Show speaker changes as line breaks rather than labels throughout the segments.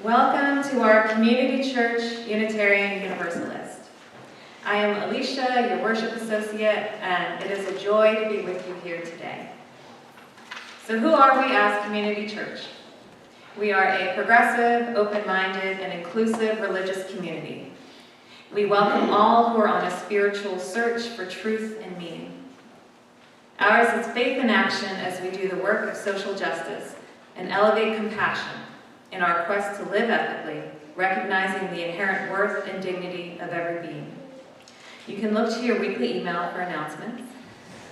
Welcome to our Community Church Unitarian Universalist. I am Alicia, your worship associate, and it is a joy to be with you here today. So who are we as Community Church? We are a progressive, open-minded, and inclusive religious community. We welcome all who are on a spiritual search for truth and meaning. Ours is faith in action as we do the work of social justice and elevate compassion in our quest to live ethically, recognizing the inherent worth and dignity of every being. You can look to your weekly email for announcements.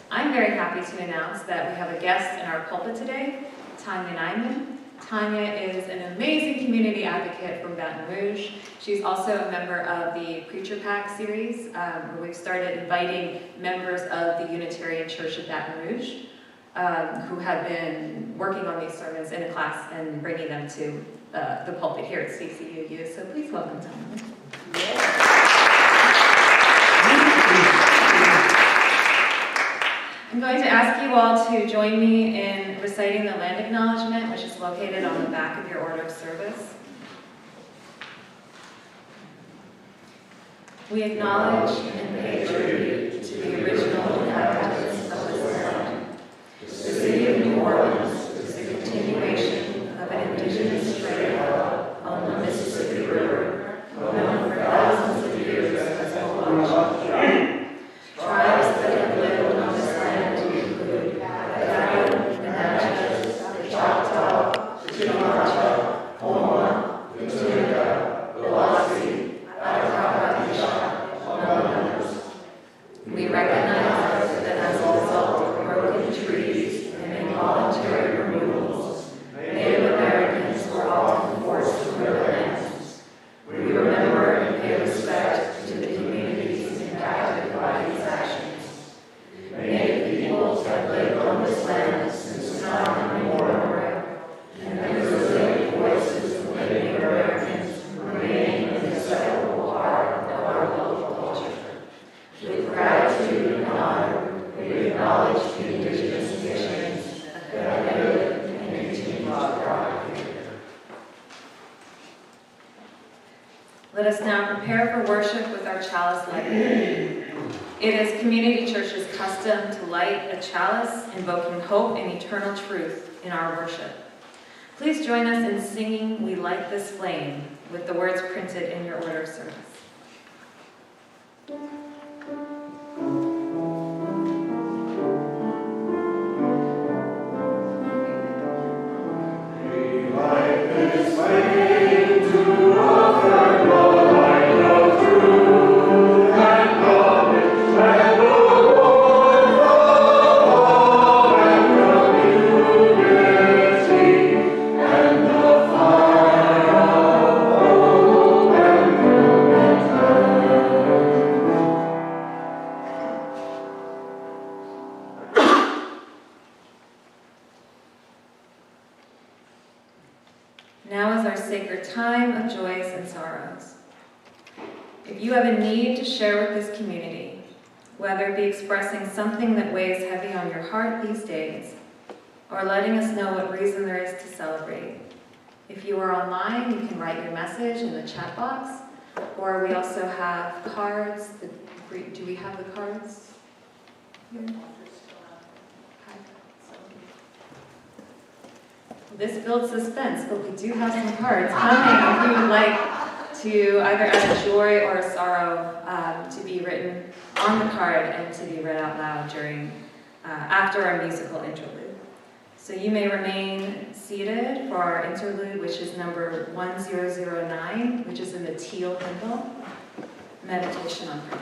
I'm very happy to announce that we have a guest in our pulpit today, Tania Nyman. Tania is an amazing community advocate from Baton Rouge. She's also a member of the Preacher Pack series, where we've started inviting members of the Unitarian Church of Baton Rouge who have been working on these sermons in a class and bringing them to the pulpit here at CCUU. So please welcome Tania. I'm going to ask you all to join me in reciting the land acknowledgement, which is located on the back of your order of service. We acknowledge and pay tribute to the original inhabitants of this land. The city of New Orleans is a continuation of an indigenous trade route on the Mississippi River, known for thousands of years as Rouge. Tribes that have lived on this land include the Baton, the Natchez, the Choctaw, the Chickasaw, Homa, the Tunica, the Lassie, Atacama, among others. We recognize that as a result of broken trees and involuntary removals, Native Americans were often forced from their lands. We remember and pay respect to the communities impacted by these actions. Native peoples have lived on this land since time immemorial, and the resilient voices of Native Americans remain an inseparable part of our local culture. With gratitude and honor, we acknowledge the indigenous nations that have lived and continue to thrive here. Let us now prepare for worship with our chalice lighting. It is Community Church's custom to light a chalice, invoking hope and eternal truth in our worship. Please join us in singing "We Light This Flame" with the words printed in your order of service.
We light this flame to offer the light of truth and knowledge and the warmth of love and community and the fire of hope and human
Now is our sacred time of joys and sorrows. If you have a need to share with this community, whether it be expressing something that weighs heavy on your heart these days, or letting us know what reason there is to celebrate, if you are online, you can write your message in the chat box, or we also have cards. Do we have the cards here? This builds suspense, but we do have some cards coming if you would like to either add a joy or a sorrow to be written on the card and to be read out loud during after our musical interlude. So you may remain seated for our interlude, which is number 1009, which is in the teal hymnal, Meditation on Prayer.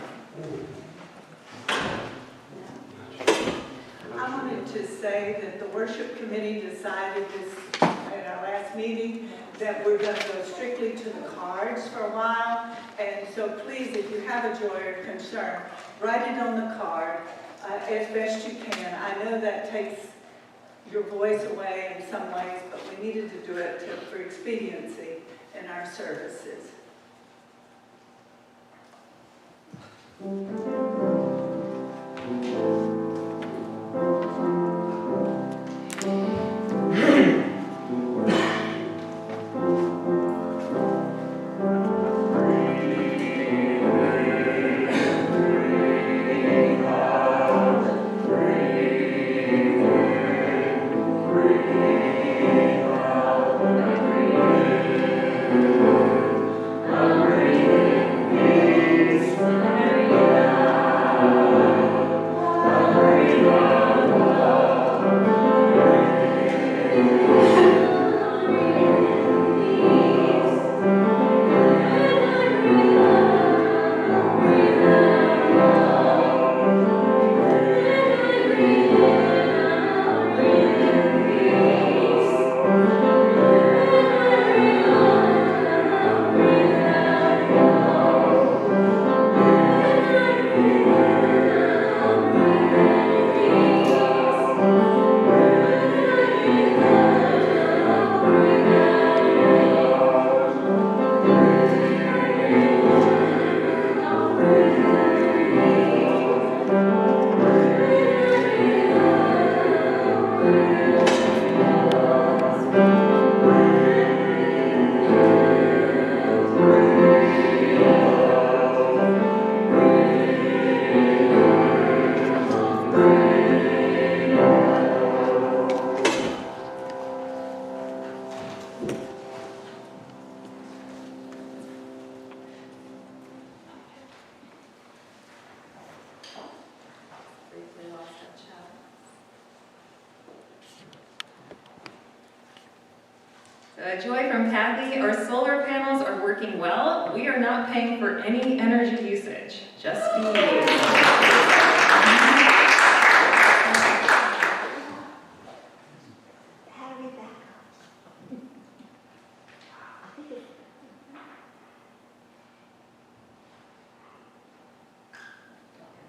I wanted to say that the worship committee decided this at our last meeting that we're going to go strictly to the cards for a while. And so please, if you have a joy or concern, write it on the card as best you can. I know that takes your voice away in some ways, but we needed to do it for expediency in our services.
A joy from Kathy, our solar panels are working well. We are not paying for any energy usage, just be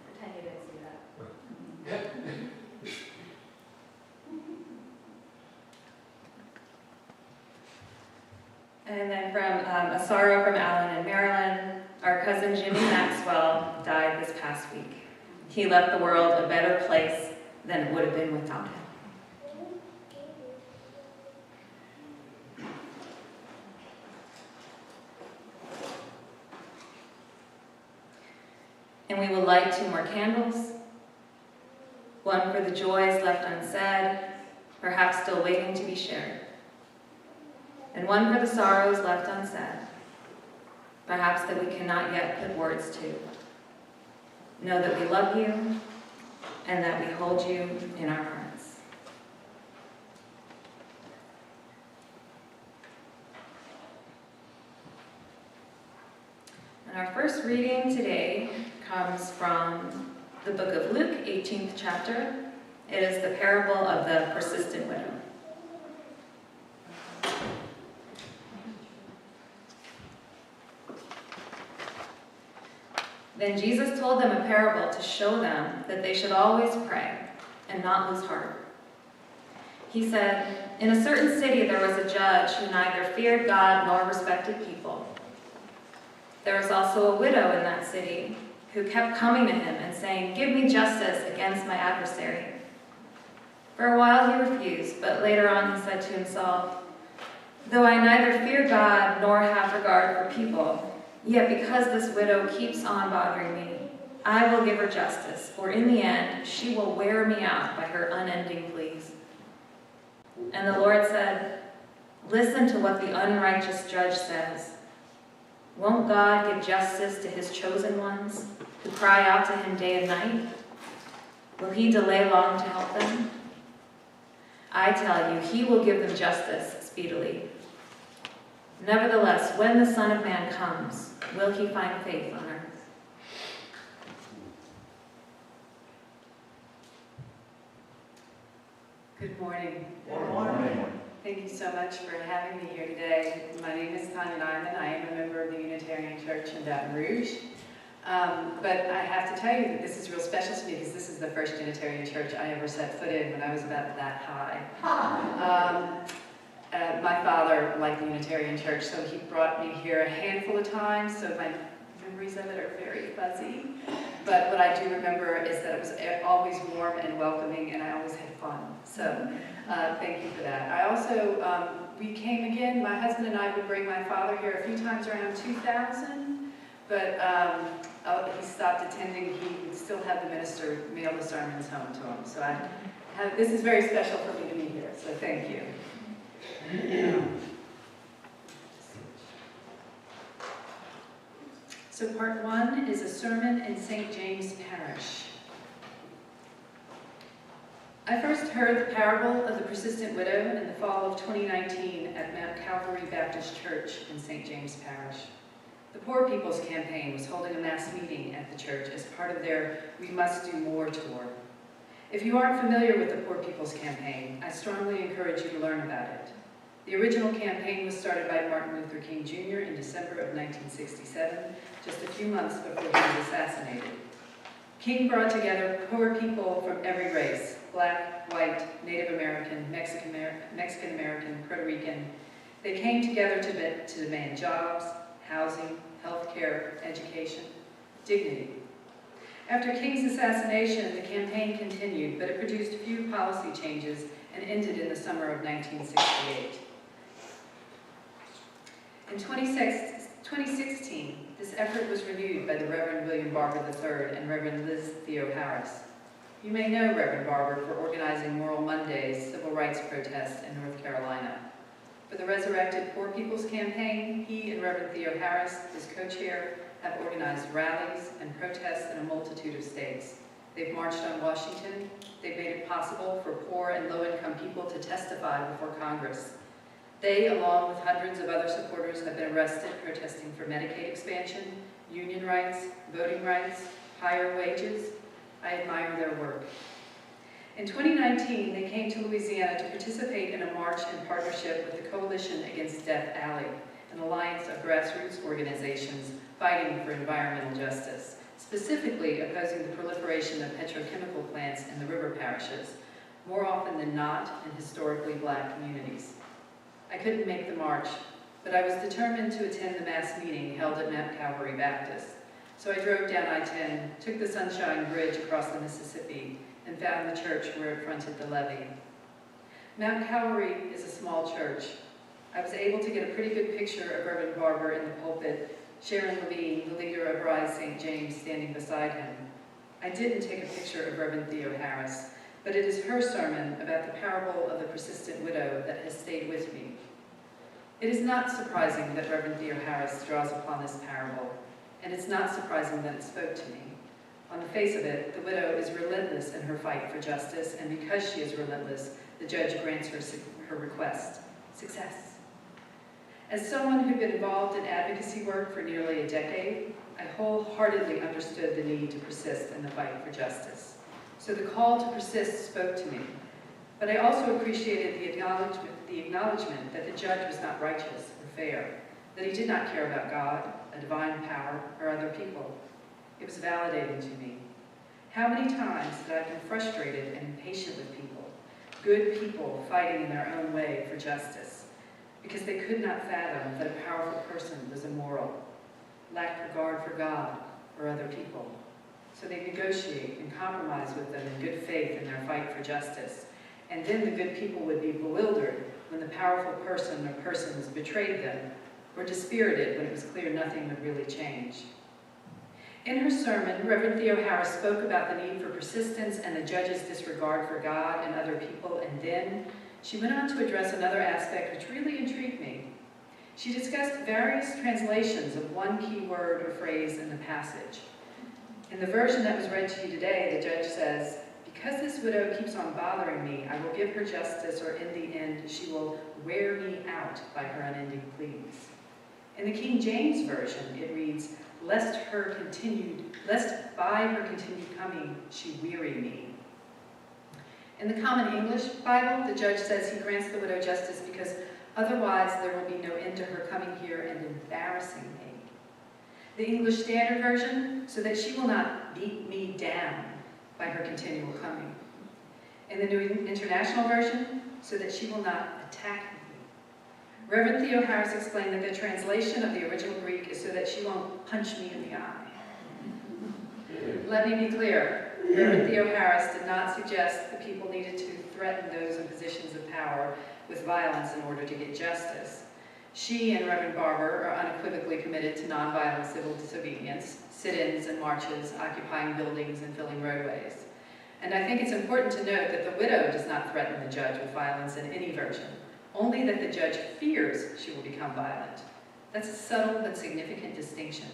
Pretend you didn't see that. And then from a sorrow from Alan and Marilyn, our cousin Jimmy Maxwell died this past week. He left the world a better place than it would have been without him. And we will light 2 more candles, one for the joys left unsaid, perhaps still waiting to be shared, and one for the sorrows left unsaid, perhaps that we cannot yet put words to. Know that we love you and that we hold you in our hearts. And our first reading today comes from the book of Luke, 18th chapter. It is the parable of the persistent widow. Then Jesus told them a parable to show them that they should always pray and not lose heart. He said, "In a certain city there was a judge who neither feared God nor respected people. There was also a widow in that city who kept coming to him and saying, 'Give me justice against my adversary.' For a while he refused, but later on he said to himself, 'Though I neither fear God nor have regard for people, yet because this widow keeps on bothering me, I will give her justice, for in the end she will wear me out by her unending pleas.' And the Lord said, 'Listen to what the unrighteous judge says. Won't God give justice to his chosen ones who cry out to him day and night? Will he delay long to help them? I tell you, he will give them justice speedily. Nevertheless, when the Son of Man comes, will he find faith on earth?'"
Good morning.
Good morning.
Thank you so much for having me here today. My name is Tania Nyman. I am a member of the Unitarian Church in Baton Rouge. But I have to tell you that this is real special to me because this is the first Unitarian church I ever set foot in when I was about that high. My father liked the Unitarian Church, so he brought me here a handful of times, so my memories of it are very fuzzy. But what I do remember is that it was always warm and welcoming, and I always had fun. So thank you for that. I also, we came again, my husband and I would bring my father here a few times around 2000, but he stopped attending. He would still have the minister mail the sermons home to him. So this is very special for me to be here. So thank you. So part one is a sermon in St. James Parish. I first heard the parable of the persistent widow in the fall of 2019 at Mount Calvary Baptist Church in St. James Parish. The Poor People's Campaign was holding a mass meeting at the church as part of their We Must Do More tour. If you aren't familiar with the Poor People's Campaign, I strongly encourage you to learn about it. The original campaign was started by Martin Luther King Jr. in December of 1967, just a few months before he was assassinated. King brought together poor people from every race, Black, white, Native American, Mexican American, Puerto Rican. They came together to demand jobs, housing, health care, education, dignity. After King's assassination, the campaign continued, but it produced few policy changes and ended in the summer of 1968. In 2016, this effort was renewed by the Reverend William Barber III and Reverend Liz Theo Harris. You may know Reverend Barber for organizing Moral Mondays civil rights protests in North Carolina. For the Resurrected Poor People's Campaign, he and Reverend Theo Harris, his co-chair, have organized rallies and protests in a multitude of states. They've marched on Washington. They've made it possible for poor and low-income people to testify before Congress. They, along with hundreds of other supporters, have been arrested protesting for Medicaid expansion, union rights, voting rights, higher wages. I admire their work. In 2019, they came to Louisiana to participate in a march in partnership with the Coalition Against Death Alley, an alliance of grassroots organizations fighting for environmental justice, specifically opposing the proliferation of petrochemical plants in the river parishes, more often than not in historically Black communities. I couldn't make the march, but I was determined to attend the mass meeting held at Mount Calvary Baptist. So I drove down I-10, took the Sunshine Bridge across the Mississippi, and found the church where it fronted the levee. Mount Calvary is a small church. I was able to get a pretty good picture of Reverend Barber in the pulpit, Sharon Levine, the leader of Rise St. James, standing beside him. I didn't take a picture of Reverend Theo Harris, but it is her sermon about the parable of the persistent widow that has stayed with me. It is not surprising that Reverend Theo Harris draws upon this parable, and it's not surprising that it spoke to me. On the face of it, the widow is relentless in her fight for justice, and because she is relentless, the judge grants her request. Success. As someone who'd been involved in advocacy work for nearly a decade, I wholeheartedly understood the need to persist in the fight for justice. So the call to persist spoke to me. But I also appreciated the acknowledgement that the judge was not righteous or fair, that he did not care about God, a divine power, or other people. It was validating to me. How many times had I been frustrated and impatient with people, good people fighting in their own way for justice, because they could not fathom that a powerful person was immoral, lacked regard for God or other people. So they negotiate and compromise with them in good faith in their fight for justice. And then the good people would be bewildered when the powerful person or persons betrayed them, or dispirited when it was clear nothing would really change. In her sermon, Reverend Theo Harris spoke about the need for persistence and the judge's disregard for God and other people, and then she went on to address another aspect which really intrigued me. She discussed various translations of one key word or phrase in the passage. In the version that was read to you today, the judge says, "Because this widow keeps on bothering me, I will give her justice, or in the end, she will wear me out by her unending pleas." In the King James Version, it reads, lest by her continued coming, she weary me. In the Common English Bible, the judge says he grants the widow justice because otherwise there will be no end to her coming here and embarrassing me. The English Standard Version, so that she will not beat me down by her continual coming. In the New International Version, so that she will not attack me. Reverend Theo Harris explained that the translation of the original Greek is so that she won't punch me in the eye. Let me be clear, Reverend Theo Harris did not suggest that people needed to threaten those in positions of power with violence in order to get justice. She and Reverend Barber are unequivocally committed to nonviolent civil disobedience, sit-ins and marches, occupying buildings and filling roadways. And I think it's important to note that the widow does not threaten the judge with violence in any version, only that the judge fears she will become violent. That's a subtle but significant distinction.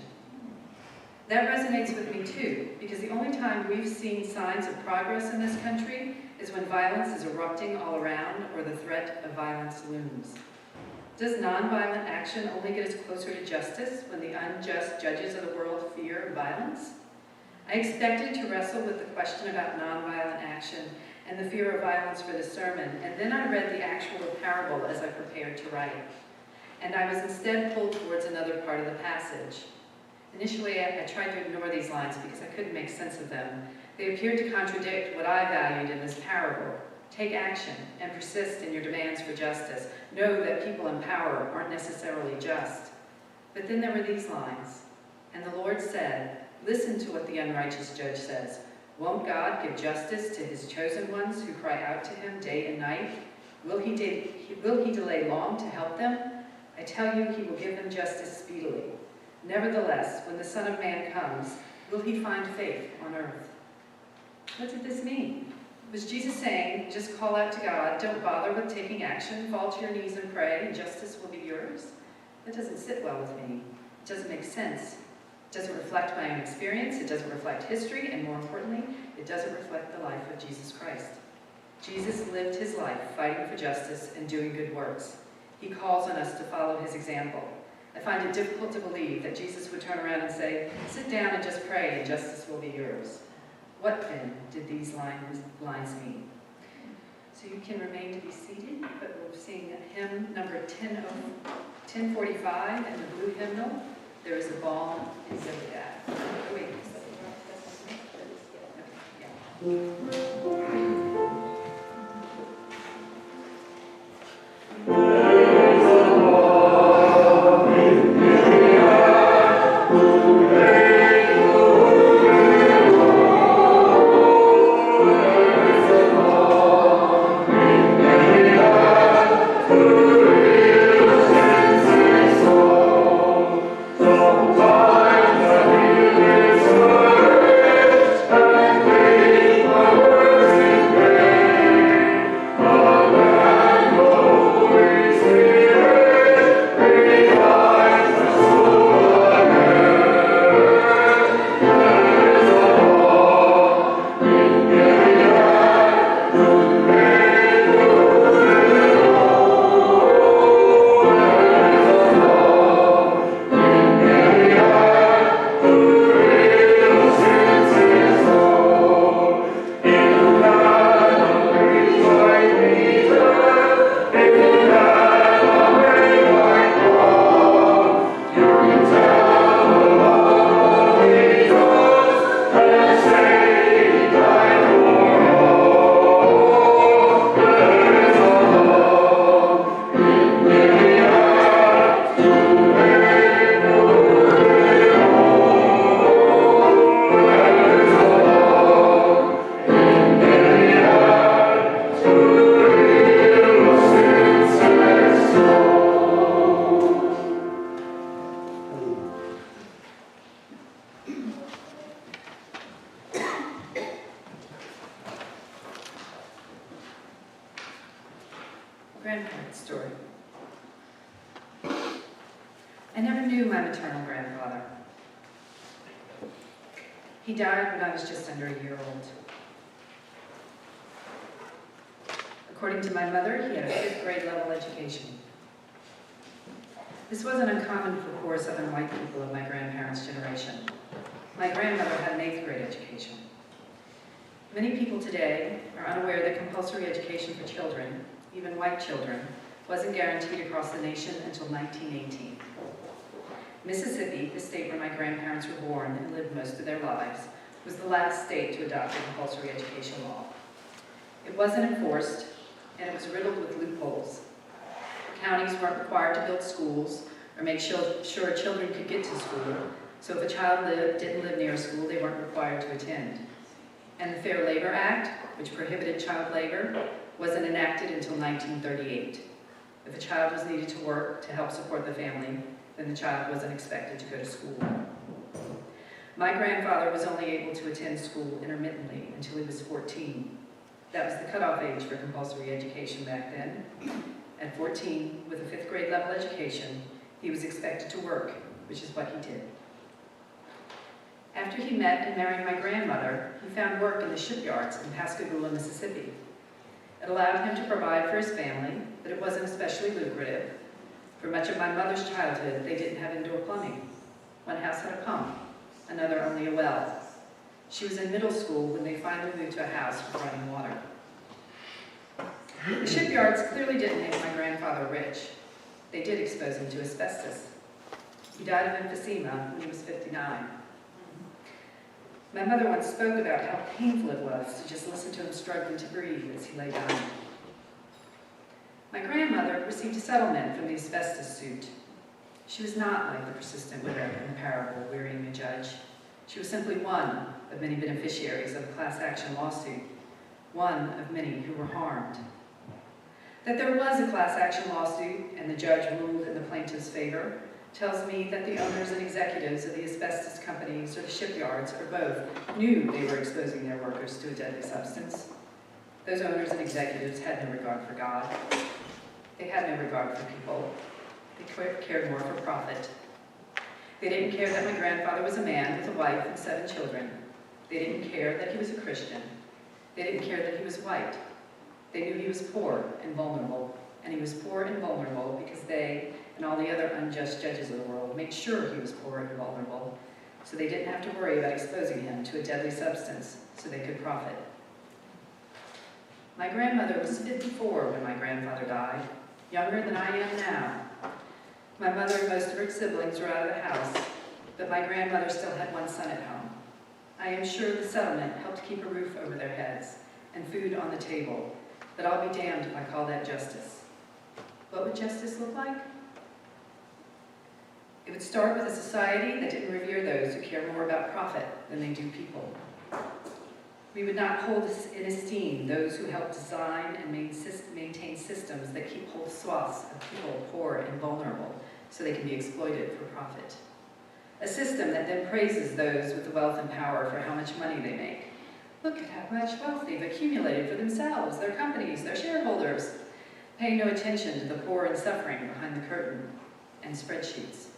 That resonates with me too, because the only time we've seen signs of progress in this country is when violence is erupting all around or the threat of violence looms. Does nonviolent action only get us closer to justice when the unjust judges of the world fear violence? I expected to wrestle with the question about nonviolent action and the fear of violence for the sermon, and then I read the actual parable as I prepared to write. And I was instead pulled towards another part of the passage. Initially, I tried to ignore these lines because I couldn't make sense of them. They appeared to contradict what I valued in this parable. Take action and persist in your demands for justice. Know that people in power aren't necessarily just. But then there were these lines. And the Lord said, listen to what the unrighteous judge says. Won't God give justice to his chosen ones who cry out to him day and night? Will he delay long to help them? I tell you, he will give them justice speedily. Nevertheless, when the Son of Man comes, will he find faith on earth? What did this mean? Was Jesus saying, just call out to God, don't bother with taking action, fall to your knees and pray, and justice will be yours? That doesn't sit well with me. It doesn't make sense. It doesn't reflect my own experience, it doesn't reflect history, and more importantly, it doesn't reflect the life of Jesus Christ. Jesus lived his life fighting for justice and doing good works. He calls on us to follow his example. I find it difficult to believe that Jesus would turn around and say, sit down and just pray and justice will be yours. What then did these lines mean? So you can remain to be seated, but we'll sing hymn number 1045 and the blue hymnal, There is a Balm in Gilead. Oh, wait, grandparents' story. I never knew my maternal grandfather. He died when I was just under a year old. According to my mother, he had a 5th grade level education. This wasn't uncommon for poor Southern white people of my grandparents' generation. My grandmother had an 8th grade education. Many people today are unaware that compulsory education for children, even white children, wasn't guaranteed across the nation until 1918. Mississippi, the state where my grandparents were born and lived most of their lives, was the last state to adopt a compulsory education law. It wasn't enforced, and it was riddled with loopholes. Counties weren't required to build schools or make sure children could get to school, so if a child didn't live near a school, they weren't required to attend. And the Fair Labor Act, which prohibited child labor, wasn't enacted until 1938. If a child was needed to work to help support the family, then the child wasn't expected to go to school. My grandfather was only able to attend school intermittently until he was 14. That was the cutoff age for compulsory education back then. At 14, with a 5th grade level education, he was expected to work, which is what he did. After he met and married my grandmother, he found work in the shipyards in Pascagoula, Mississippi. It allowed him to provide for his family, but it wasn't especially lucrative. For much of my mother's childhood, they didn't have indoor plumbing. One house had a pump, another only a well. She was in middle school when they finally moved to a house with running water. The shipyards clearly didn't make my grandfather rich. They did expose him to asbestos. He died of emphysema when he was 59. My mother once spoke about how painful it was to just listen to him struggling to breathe as he lay dying. My grandmother received a settlement from the asbestos suit. She was not like the persistent widow in the parable wearying a judge. She was simply one of many beneficiaries of a class action lawsuit, one of many who were harmed. That there was a class action lawsuit and the judge ruled in the plaintiff's favor tells me that the owners and executives of the asbestos companies or the shipyards or both knew they were exposing their workers to a deadly substance. Those owners and executives had no regard for God. They had no regard for people. They cared more for profit. They didn't care that my grandfather was a man with a wife and 7 children. They didn't care that he was a Christian. They didn't care that he was white. They knew he was poor and vulnerable, and he was poor and vulnerable because they and all the other unjust judges of the world made sure he was poor and vulnerable, so they didn't have to worry about exposing him to a deadly substance so they could profit. My grandmother was 54 when my grandfather died, younger than I am now. My mother and most of her siblings were out of the house, but my grandmother still had 1 son at home. I am sure the settlement helped keep a roof over their heads and food on the table, but I'll be damned if I call that justice. What would justice look like? It would start with a society that didn't revere those who care more about profit than they do people. We would not hold in esteem those who help design and maintain systems that keep whole swaths of people poor and vulnerable so they can be exploited for profit. A system that then praises those with the wealth and power for how much money they make. Look at how much wealth they've accumulated for themselves, their companies, their shareholders. Pay no attention to the poor and suffering behind the curtain and spreadsheets.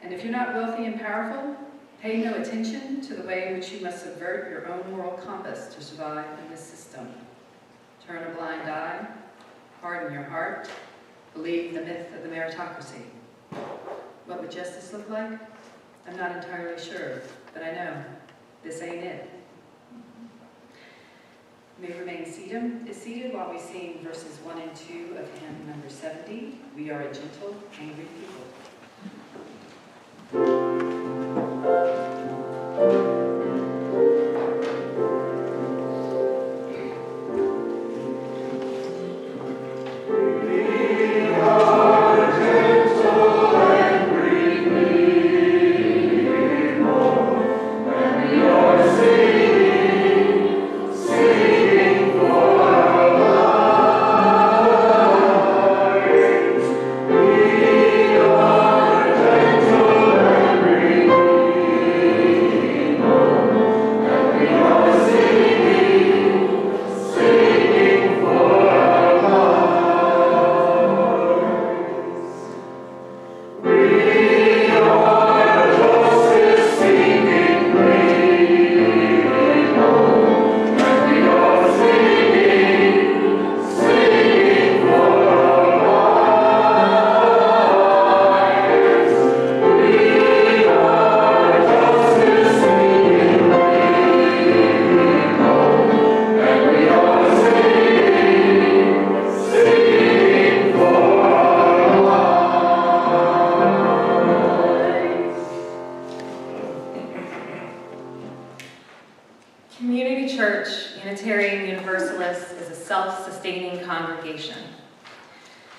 And if you're not wealthy and powerful, pay no attention to the way in which you must subvert your own moral compass to survive in this system. Turn a blind eye, harden your heart, believe the myth of the meritocracy. What would justice look like? I'm not entirely sure, but I know this ain't it. You may remain seated while we sing verses 1 and 2 of hymn number 70, We Are a Gentle, Angry People.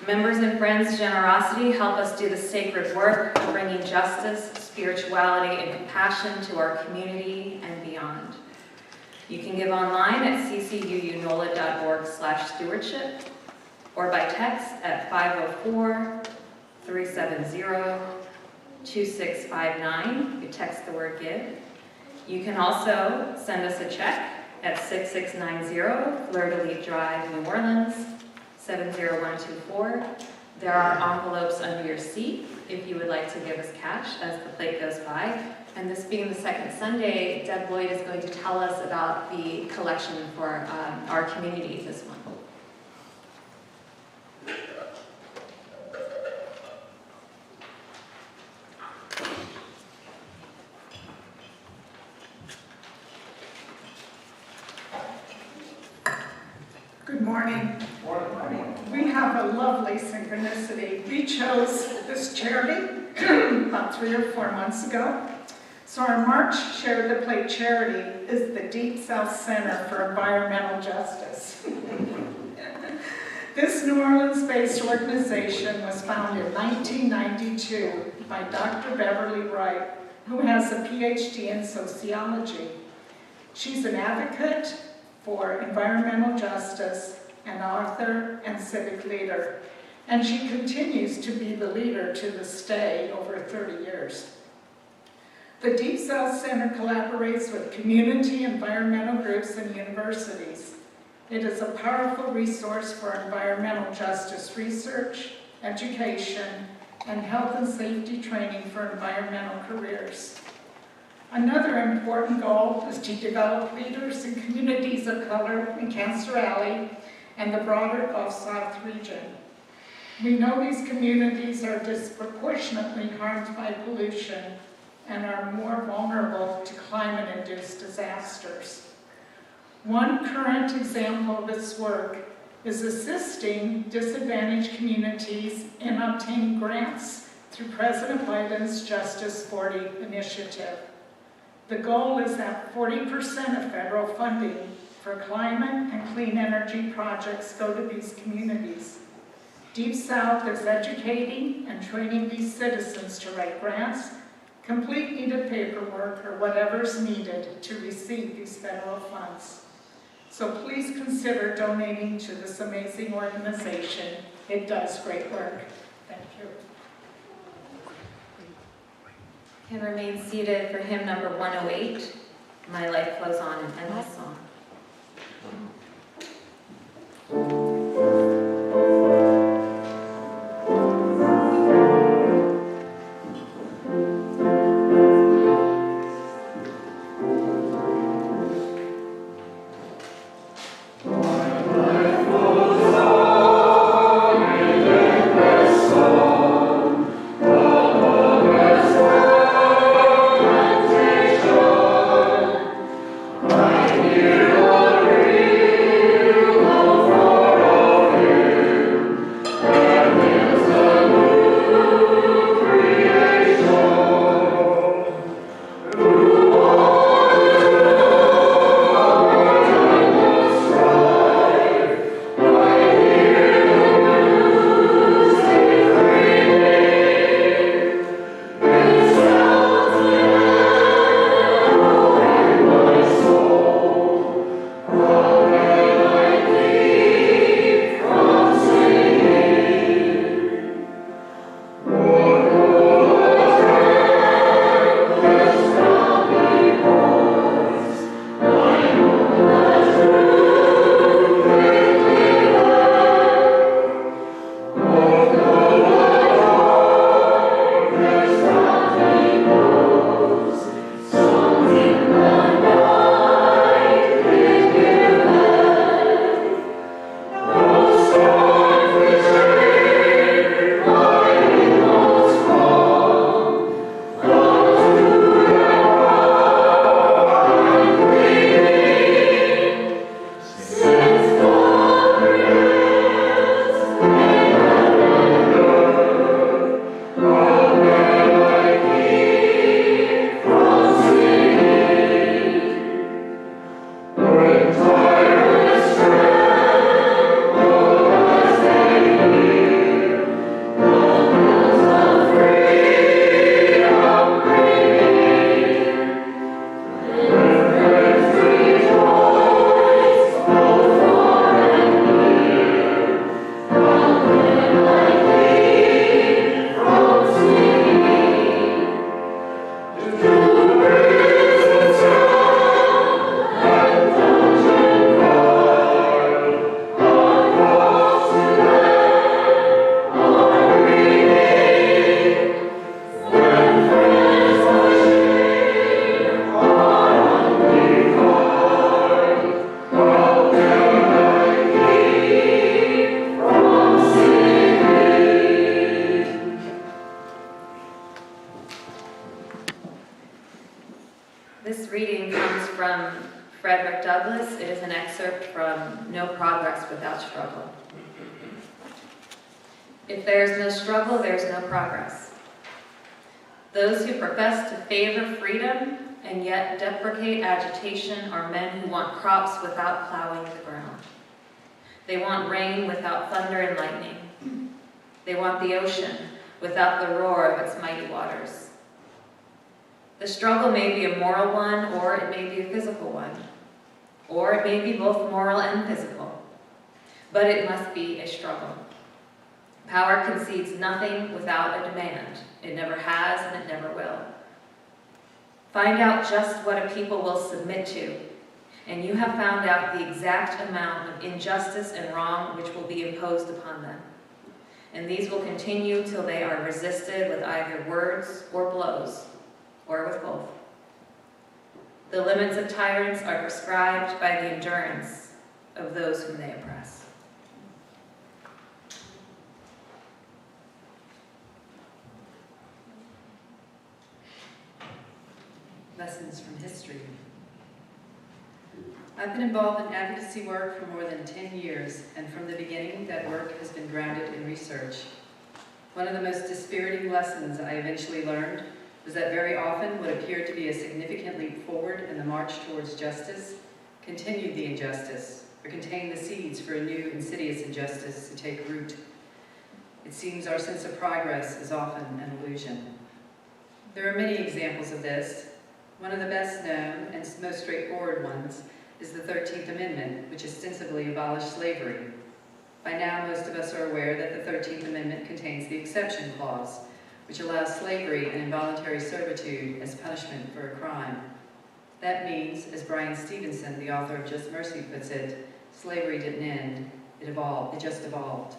Members and friends' generosity help us do the sacred work of bringing justice, spirituality, and compassion to our community and beyond. You can give online at ccuunola.org/stewardship or by text at 504-370-1111. 2659. You text the word give. You can also send us a check at 6690 Fleur-de-Lis Drive, New Orleans, 70124. There are envelopes under your seat if you would like to give us cash as the plate goes by. And this being the second Sunday, Deb Lloyd is going to tell us about the collection for our community this month.
Good morning. We have a lovely synchronicity. We chose this charity about 3 or 4 months ago. So our March Share the Plate charity is the Deep South Center for Environmental Justice. This New Orleans-based organization was founded in 1992 by Dr. Beverly Wright, who has a PhD in sociology. She's an advocate for environmental justice, an author and civic leader, and she continues to be the leader to this day over 30 years. The Deep South Center collaborates with community environmental groups and universities. It is a powerful resource for environmental justice research, education, and health and safety training for environmental careers. Another important goal is to develop leaders in communities of color in Cancer Alley and the broader Gulf South region. We know these communities are disproportionately harmed by pollution and are more vulnerable to climate-induced disasters. One current example of its work is assisting disadvantaged communities in obtaining grants through President Biden's Justice 40 initiative. The goal is that 40% of federal funding for climate and clean energy projects go to these communities. Deep South is educating and training these citizens to write grants, complete needed paperwork, or whatever is needed to receive these federal funds. So please consider donating to this amazing organization. It does great work. Thank you.
Can remain seated for hymn number 108, My Life Flows On, an endless song.
For
from Frederick Douglass. It is an excerpt from No Progress Without Struggle. If there is no struggle, there is no progress. Those who profess to favor freedom and yet deprecate agitation are men who want crops without plowing the ground. They want rain without thunder and lightning. They want the ocean without the roar of its mighty waters. The struggle may be a moral one, or it may be a physical one, or it may be both moral and physical, but it must be a struggle. Power concedes nothing without a demand. It never has and it never will. Find out just what a people will submit to, and you have found out the exact amount of injustice and wrong which will be imposed upon them. And these will continue till they are resisted with either words or blows, or with both. The limits of tyrants are prescribed by the endurance of those whom they oppress.
Lessons from history. I've been involved in advocacy work for more than 10 years, and from the beginning, that work has been grounded in research. One of the most dispiriting lessons I eventually learned was that very often what appeared to be a significant leap forward in the march towards justice continued the injustice, or contained the seeds for a new insidious injustice to take root. It seems our sense of progress is often an illusion. There are many examples of this. One of the best known and most straightforward ones is the 13th Amendment, which ostensibly abolished slavery. By now, most of us are aware that the 13th Amendment contains the exception clause, which allows slavery and involuntary servitude as punishment for a crime. That means, as Brian Stevenson, the author of Just Mercy, puts it, slavery didn't end, it evolved, it just evolved.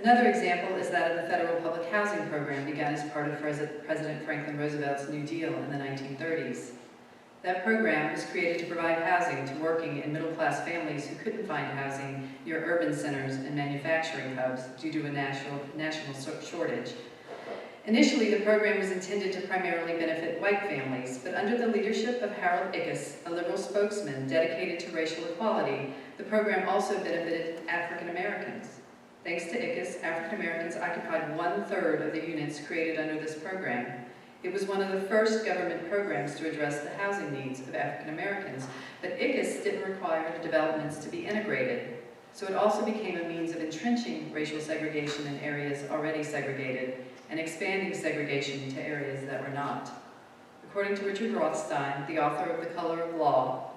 Another example is that of the federal public housing program begun as part of President Franklin Roosevelt's New Deal in the 1930s. That program was created to provide housing to working and middle-class families who couldn't find housing near urban centers and manufacturing hubs due to a national shortage. Initially, the program was intended to primarily benefit white families, but under the leadership of Harold Ickes, a liberal spokesman dedicated to racial equality, the program also benefited African Americans. Thanks to Ickes, African Americans occupied 1/3 of the units created under this program. It was one of the first government programs to address the housing needs of African Americans, but Ickes didn't require the developments to be integrated, so it also became a means of entrenching racial segregation in areas already segregated and expanding segregation to areas that were not. According to Richard Rothstein, the author of The Color of Law,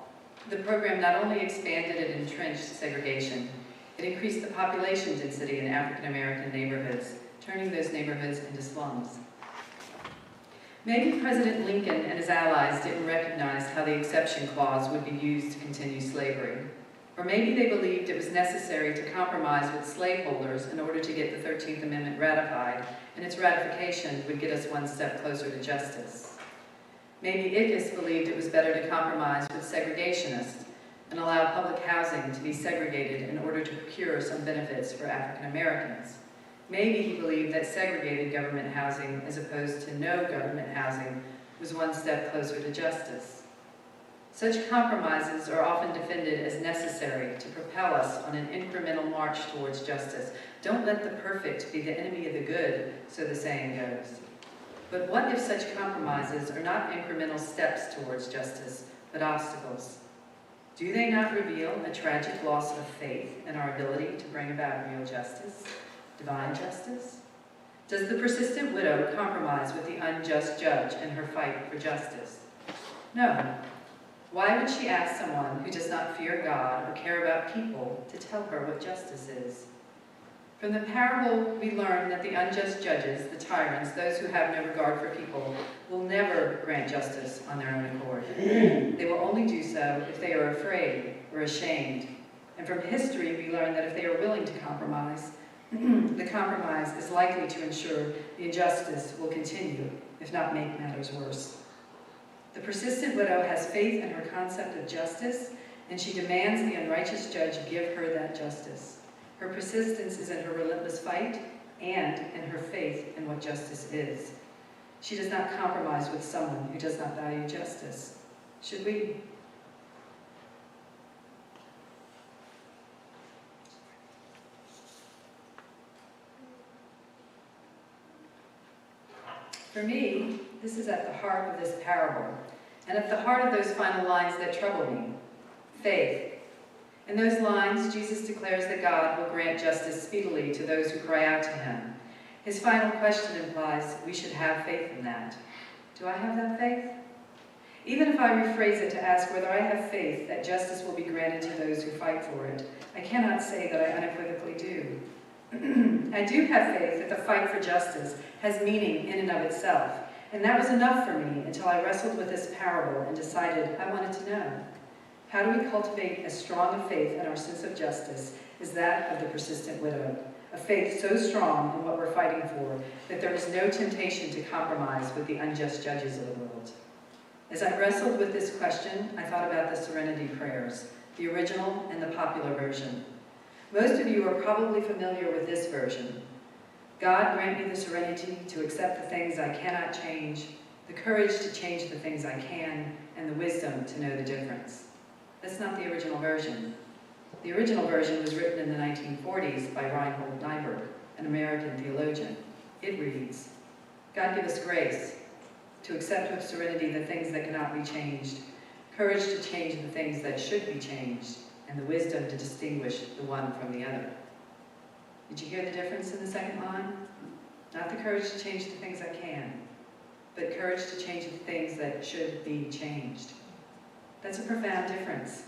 the program not only expanded and entrenched segregation, it increased the population density in African American neighborhoods, turning those neighborhoods into slums. Maybe President Lincoln and his allies didn't recognize how the exception clause would be used to continue slavery. Or maybe they believed it was necessary to compromise with slaveholders in order to get the 13th Amendment ratified, and its ratification would get us one step closer to justice. Maybe Ickes believed it was better to compromise with segregationists and allow public housing to be segregated in order to procure some benefits for African Americans. Maybe he believed that segregated government housing, as opposed to no government housing, was one step closer to justice. Such compromises are often defended as necessary to propel us on an incremental march towards justice. Don't let the perfect be the enemy of the good, so the saying goes. But what if such compromises are not incremental steps towards justice, but obstacles? Do they not reveal a tragic loss of faith in our ability to bring about real justice, divine justice? Does the persistent widow compromise with the unjust judge in her fight for justice? No. Why would she ask someone who does not fear God or care about people to tell her what justice is? From the parable, we learn that the unjust judges, the tyrants, those who have no regard for people, will never grant justice on their own accord. They will only do so if they are afraid or ashamed. And from history, we learn that if they are willing to compromise, the compromise is likely to ensure the injustice will continue, if not make matters worse. The persistent widow has faith in her concept of justice, and she demands the unrighteous judge give her that justice. Her persistence is in her relentless fight and in her faith in what justice is. She does not compromise with someone who does not value justice. Should we? For me, this is at the heart of this parable, and at the heart of those final lines that trouble me. Faith. In those lines, Jesus declares that God will grant justice speedily to those who cry out to him. His final question implies we should have faith in that. Do I have that faith? Even if I rephrase it to ask whether I have faith that justice will be granted to those who fight for it, I cannot say that I unequivocally do. I do have faith that the fight for justice has meaning in and of itself, and that was enough for me until I wrestled with this parable and decided I wanted to know. How do we cultivate as strong a faith in our sense of justice as that of the persistent widow? A faith so strong in what we're fighting for that there is no temptation to compromise with the unjust judges of the world. As I wrestled with this question, I thought about the Serenity Prayers, the original and the popular version. Most of you are probably familiar with this version. God, grant me the serenity to accept the things I cannot change, the courage to change the things I can, and the wisdom to know the difference. That's not the original version. The original version was written in the 1940s by Reinhold Niebuhr, an American theologian. It reads, God give us grace to accept with serenity the things that cannot be changed, courage to change the things that should be changed, and the wisdom to distinguish the one from the other. Did you hear the difference in the second line? Not the courage to change the things I can, but courage to change the things that should be changed. That's a profound difference.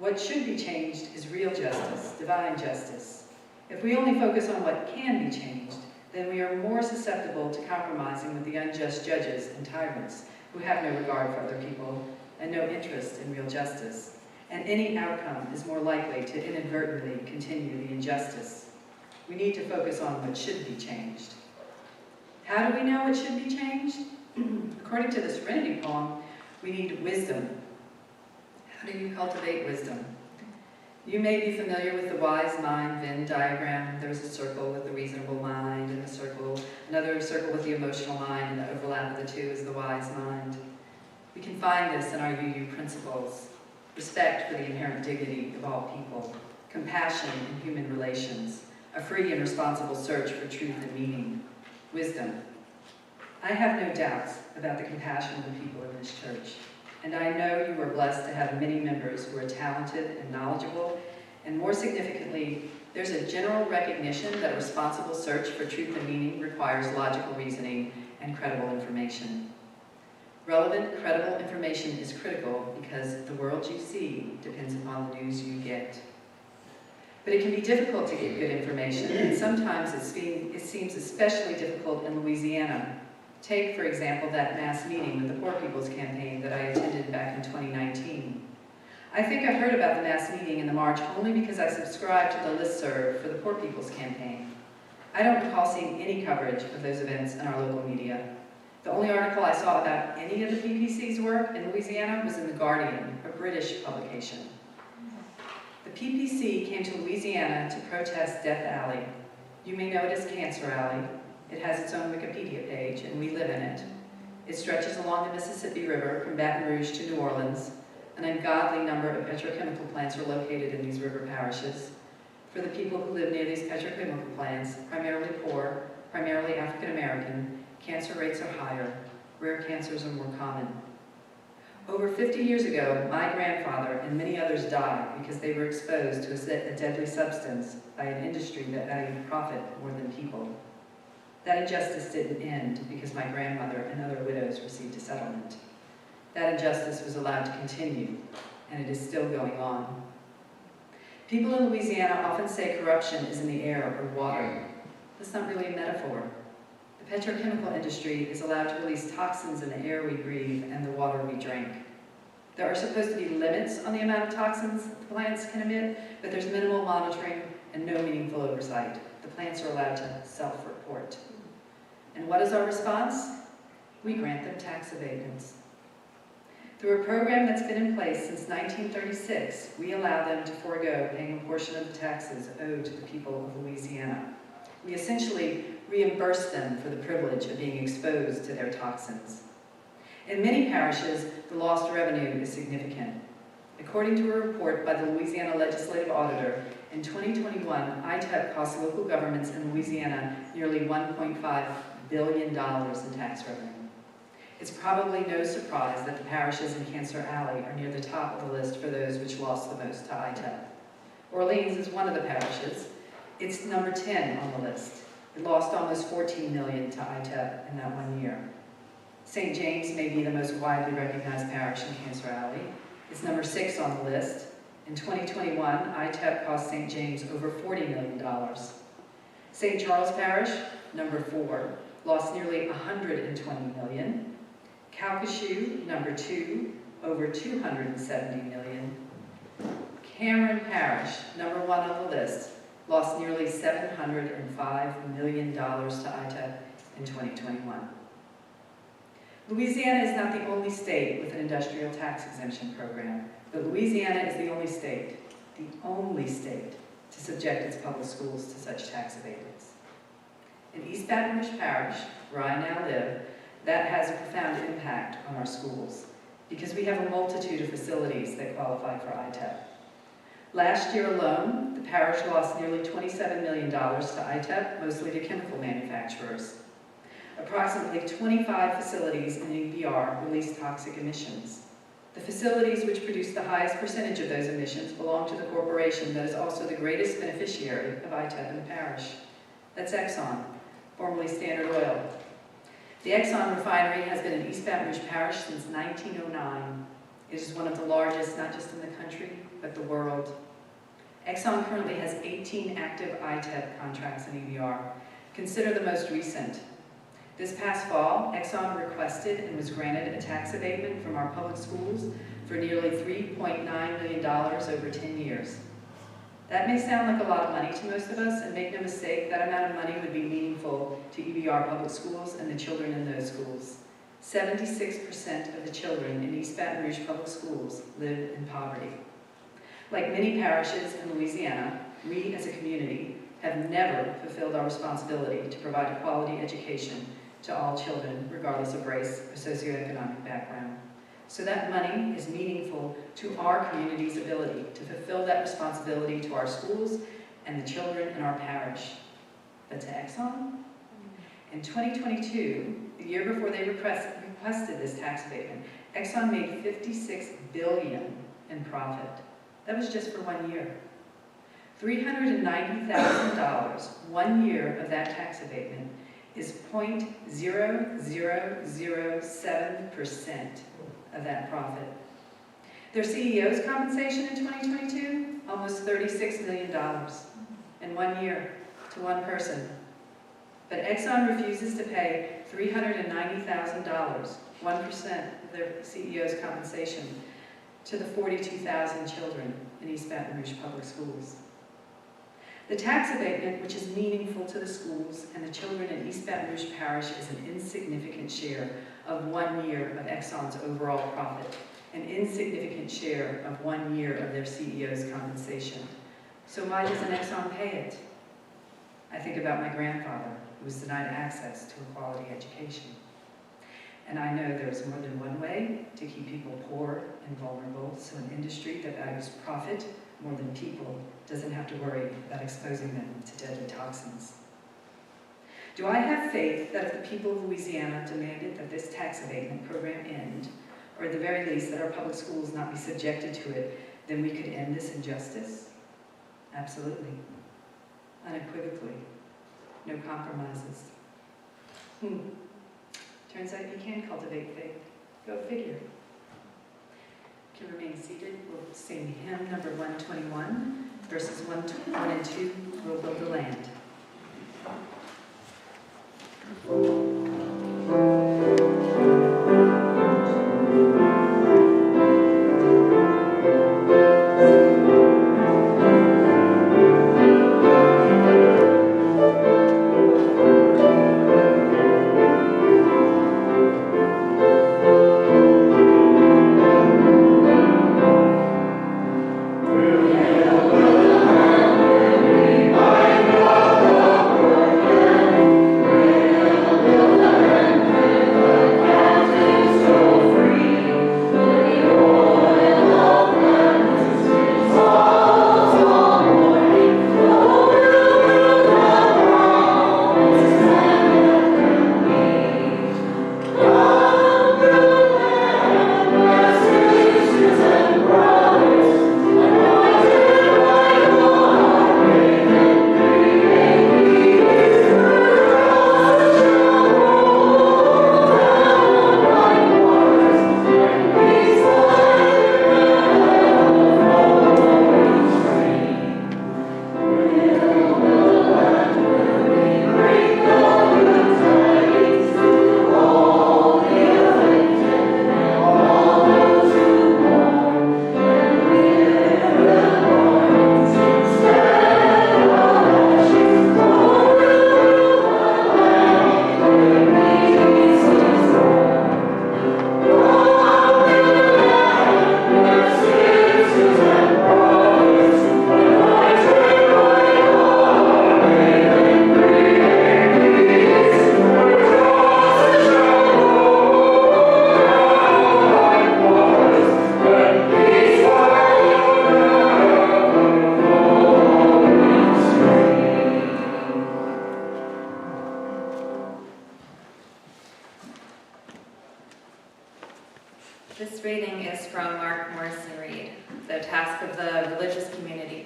What should be changed is real justice, divine justice. If we only focus on what can be changed, then we are more susceptible to compromising with the unjust judges and tyrants who have no regard for other people and no interest in real justice. And any outcome is more likely to inadvertently continue the injustice. We need to focus on what should be changed. How do we know what should be changed? According to the Serenity poem, we need wisdom. How do you cultivate wisdom? You may be familiar with the wise mind Venn diagram. There's a circle with the reasonable mind and a circle, another circle with the emotional mind, and the overlap of the two is the wise mind. We can find this in our UU principles. Respect for the inherent dignity of all people, compassion in human relations, a free and responsible search for truth and meaning, wisdom. I have no doubts about the compassion of the people in this church, and I know you are blessed to have many members who are talented and knowledgeable, and more significantly, there's a general recognition that a responsible search for truth and meaning requires logical reasoning and credible information. Relevant, credible information is critical because the world you see depends upon the news you get. But it can be difficult to get good information, and sometimes it seems especially difficult in Louisiana. Take, for example, that mass meeting with the Poor People's Campaign that I attended back in 2019. I think I heard about the mass meeting in the march only because I subscribed to the listserv for the Poor People's Campaign. I don't recall seeing any coverage of those events in our local media. The only article I saw about any of the PPC's work in Louisiana was in The Guardian, a British publication. The PPC came to Louisiana to protest Death Alley. You may know it as Cancer Alley. It has its own Wikipedia page, and we live in it. It stretches along the Mississippi River from Baton Rouge to New Orleans. An ungodly number of petrochemical plants are located in these river parishes. For the people who live near these petrochemical plants, primarily poor, primarily African American, cancer rates are higher. Rare cancers are more common. Over 50 years ago, my grandfather and many others died because they were exposed to a deadly substance by an industry that valued profit more than people. That injustice didn't end because my grandmother and other widows received a settlement. That injustice was allowed to continue, and it is still going on. People in Louisiana often say corruption is in the air or water. That's not really a metaphor. The petrochemical industry is allowed to release toxins in the air we breathe and the water we drink. There are supposed to be limits on the amount of toxins the plants can emit, but there's minimal monitoring and no meaningful oversight. The plants are allowed to self-report. And what is our response? We grant them tax abatements. Through a program that's been in place since 1936, we allow them to forego paying a portion of the taxes owed to the people of Louisiana. We essentially reimburse them for the privilege of being exposed to their toxins. In many parishes, the lost revenue is significant. According to a report by the Louisiana Legislative Auditor, in 2021, ITEP cost local governments in Louisiana nearly $1.5 billion in tax revenue. It's probably no surprise that the parishes in Cancer Alley are near the top of the list for those which lost the most to ITEP. Orleans is one of the parishes. It's number 10 on the list. It lost almost $14 million to ITEP in that 1 year. St. James may be the most widely recognized parish in Cancer Alley. It's number 6 on the list. In 2021, ITEP cost St. James over $40 million. St. Charles Parish, number 4, lost nearly $120 million. Calcasieu, number 2, over $270 million. Cameron Parish, number 1 on the list, lost nearly $705 million to ITEP in 2021. Louisiana is not the only state with an industrial tax exemption program, but Louisiana is the only state to subject its public schools to such tax abatements. In East Baton Rouge Parish, where I now live, that has a profound impact on our schools because we have a multitude of facilities that qualify for ITEP. Last year alone, the parish lost nearly $27 million to ITEP, mostly to chemical manufacturers. Approximately 25 facilities in EBR release toxic emissions. The facilities which produce the highest percentage of those emissions belong to the corporation that is also the greatest beneficiary of ITEP in the parish. That's Exxon, formerly Standard Oil. The Exxon refinery has been in East Baton Rouge Parish since 1909. It is one of the largest, not just in the country, but the world. Exxon currently has 18 active ITEP contracts in EBR. Consider the most recent. This past fall, Exxon requested and was granted a tax abatement from our public schools for nearly $3.9 million over 10 years. That may sound like a lot of money to most of us, and make no mistake, that amount of money would be meaningful to EBR public schools and the children in those schools. 76% of the children in East Baton Rouge public schools live in poverty. Like many parishes in Louisiana, we as a community have never fulfilled our responsibility to provide a quality education to all children, regardless of race or socioeconomic background. So that money is meaningful to our community's ability to fulfill that responsibility to our schools and the children in our parish. But to Exxon? In 2022, the year before they requested this tax abatement, Exxon made $56 billion in profit. That was just for 1 year. $390,000, 1 year of that tax abatement, is 0.0007% of that profit. Their CEO's compensation in 2022, almost $36 million in 1 year to one person. But Exxon refuses to pay $390,000, 1% of their CEO's compensation, to the 42,000 children in East Baton Rouge public schools. The tax abatement, which is meaningful to the schools and the children in East Baton Rouge Parish, is an insignificant share of 1 year of Exxon's overall profit, an insignificant share of 1 year of their CEO's compensation. So why doesn't Exxon pay it? I think about my grandfather, who was denied access to a quality education. And I know there's more than one way to keep people poor and vulnerable, so an industry that values profit more than people doesn't have to worry about exposing them to deadly toxins. Do I have faith that if the people of Louisiana demanded that this tax abatement program end, or at the very least that our public schools not be subjected to it, then we could end this injustice? Absolutely. Unequivocally. No compromises. Turns out you can cultivate faith. Go figure. You can remain seated. We'll sing hymn number 121, verses 1 and 2, We'll Build the Land.
We'll
This reading is from Mark Morrison Reed, The Task of the Religious Community.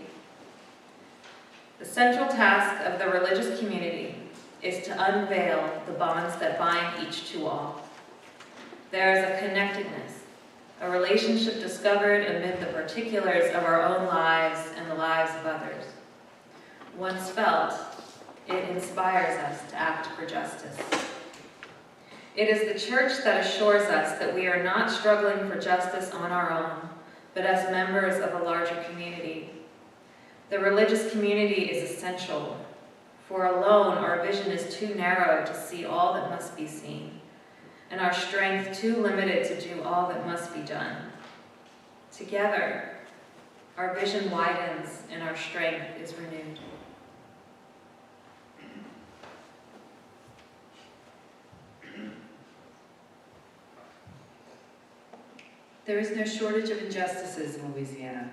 The central task of the religious community is to unveil the bonds that bind each to all. There is a connectedness, a relationship discovered amid the particulars of our own lives and the lives of others. Once felt, it inspires us to act for justice. It is the church that assures us that we are not struggling for justice on our own, but as members of a larger community. The religious community is essential, for alone our vision is too narrow to see all that must be seen, and our strength too limited to do all that must be done. Together, our vision widens and our strength is renewed.
There is no shortage of injustices in Louisiana.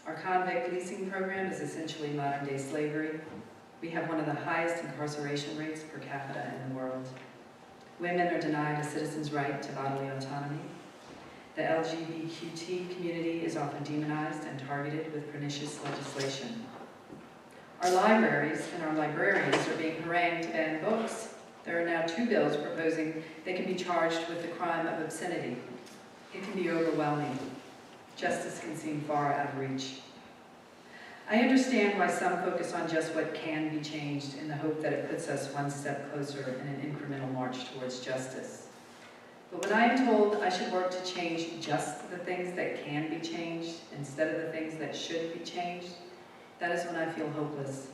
Our convict leasing program is essentially modern-day slavery. We have one of the highest incarceration rates per capita in the world. Women are denied a citizen's right to bodily autonomy. The LGBTQ community is often demonized and targeted with pernicious legislation. Our libraries and our librarians are being harangued to ban books. There are now 2 bills proposing they can be charged with the crime of obscenity. It can be overwhelming. Justice can seem far out of reach. I understand why some focus on just what can be changed in the hope that it puts us one step closer in an incremental march towards justice. But when I am told I should work to change just the things that can be changed instead of the things that should be changed, that is when I feel hopeless.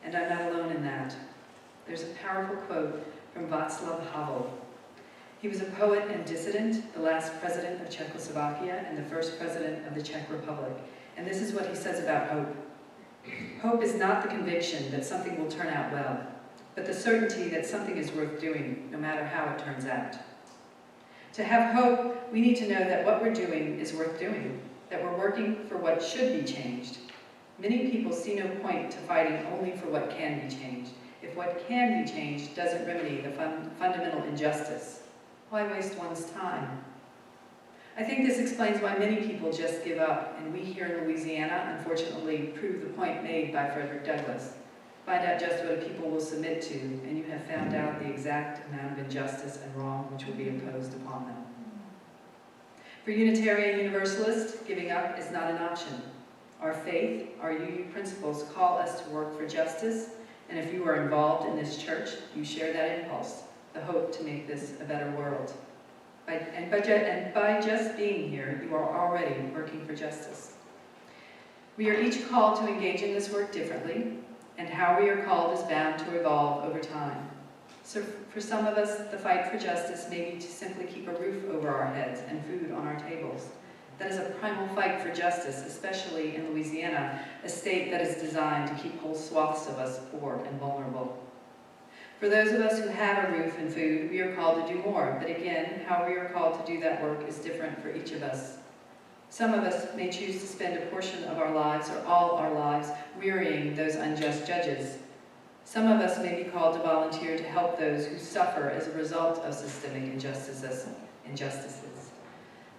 And I'm not alone in that. There's a powerful quote from Václav Havel. He was a poet and dissident, the last president of Czechoslovakia and the first president of the Czech Republic. And this is what he says about hope. Hope is not the conviction that something will turn out well, but the certainty that something is worth doing, no matter how it turns out. To have hope, we need to know that what we're doing is worth doing, that we're working for what should be changed. Many people see no point to fighting only for what can be changed, if what can be changed doesn't remedy the fundamental injustice. Why waste one's time? I think this explains why many people just give up, and we here in Louisiana, unfortunately, prove the point made by Frederick Douglass. Find out just what a people will submit to, and you have found out the exact amount of injustice and wrong which will be imposed upon them. For Unitarian Universalists, giving up is not an option. Our faith, our UU principles call us to work for justice, and if you are involved in this church, you share that impulse. The hope to make this a better world. By just being here, you are already working for justice. We are each called to engage in this work differently, and how we are called is bound to evolve over time. So for some of us, the fight for justice may be to simply keep a roof over our heads and food on our tables. That is a primal fight for justice, especially in Louisiana, a state that is designed to keep whole swaths of us poor and vulnerable. For those of us who have a roof and food, we are called to do more, but again, how we are called to do that work is different for each of us. Some of us may choose to spend a portion of our lives or all our lives wearying those unjust judges. Some of us may be called to volunteer to help those who suffer as a result of systemic injustices.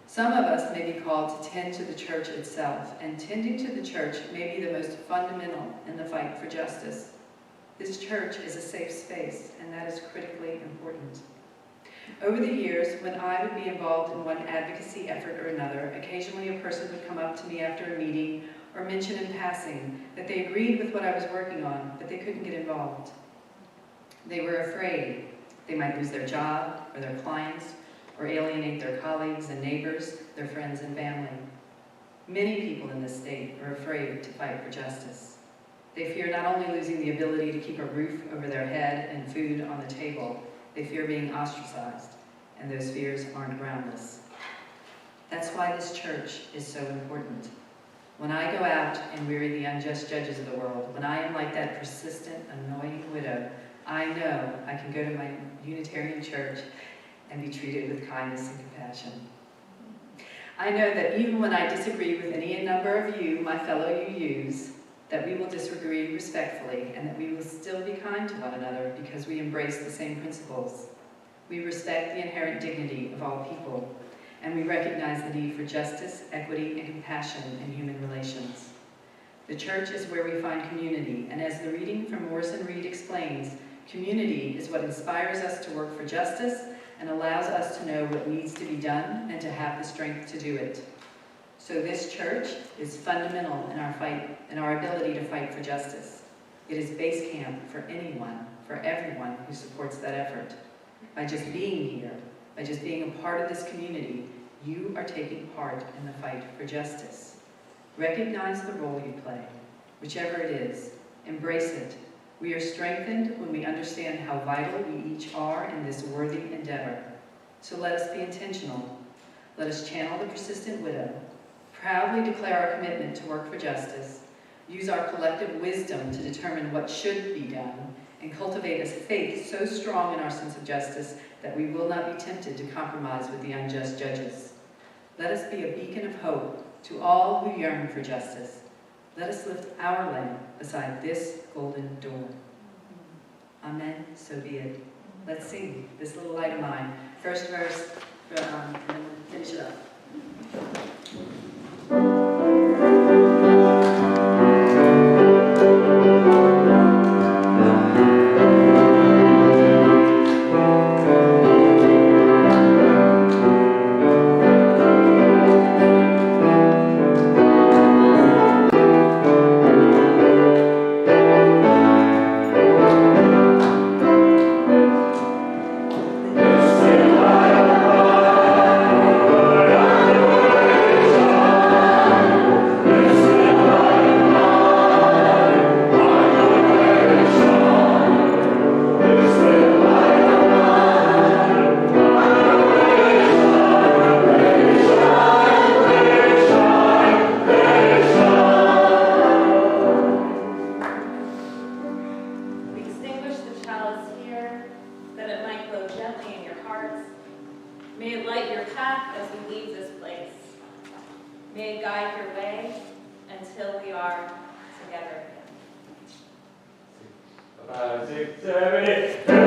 Some of us may be called to tend to the church itself, and tending to the church may be the most fundamental in the fight for justice. This church is a safe space, and that is critically important. Over the years, when I would be involved in one advocacy effort or another, occasionally a person would come up to me after a meeting or mention in passing that they agreed with what I was working on, but they couldn't get involved. They were afraid they might lose their job or their clients or alienate their colleagues and neighbors, their friends and family. Many people in this state are afraid to fight for justice. They fear not only losing the ability to keep a roof over their head and food on the table, they fear being ostracized, and those fears aren't groundless. That's why this church is so important. When I go out and weary the unjust judges of the world, when I am like that persistent, annoying widow, I know I can go to my Unitarian church and be treated with kindness and compassion. I know that even when I disagree with any number of you, my fellow UUs, that we will disagree respectfully and that we will still be kind to one another because we embrace the same principles. We respect the inherent dignity of all people. and we recognize the need for justice, equity, and compassion in human relations. The church is where we find community, and as the reading from Morrison Reed explains, community is what inspires us to work for justice and allows us to know what needs to be done and to have the strength to do it. So this church is fundamental in our fight, in our ability to fight for justice. It is base camp for anyone, for everyone who supports that effort. By just being here, by just being a part of this community, you are taking part in the fight for justice. Recognize the role you play, whichever it is. Embrace it. We are strengthened when we understand how vital we each are in this worthy endeavor. So let us be intentional. Let us channel the persistent widow, proudly declare our commitment to work for justice, use our collective wisdom to determine what should be done, and cultivate a faith so strong in our sense of justice that we will not be tempted to compromise with the unjust judges. Let us be a beacon of hope to all who yearn for justice. Let us lift our lamp beside this golden door. Amen, so be it. Let's sing this little light of mine. First verse, and then we'll finish it up.
May it guide your way until we are together again.
5, 6, 7, 8.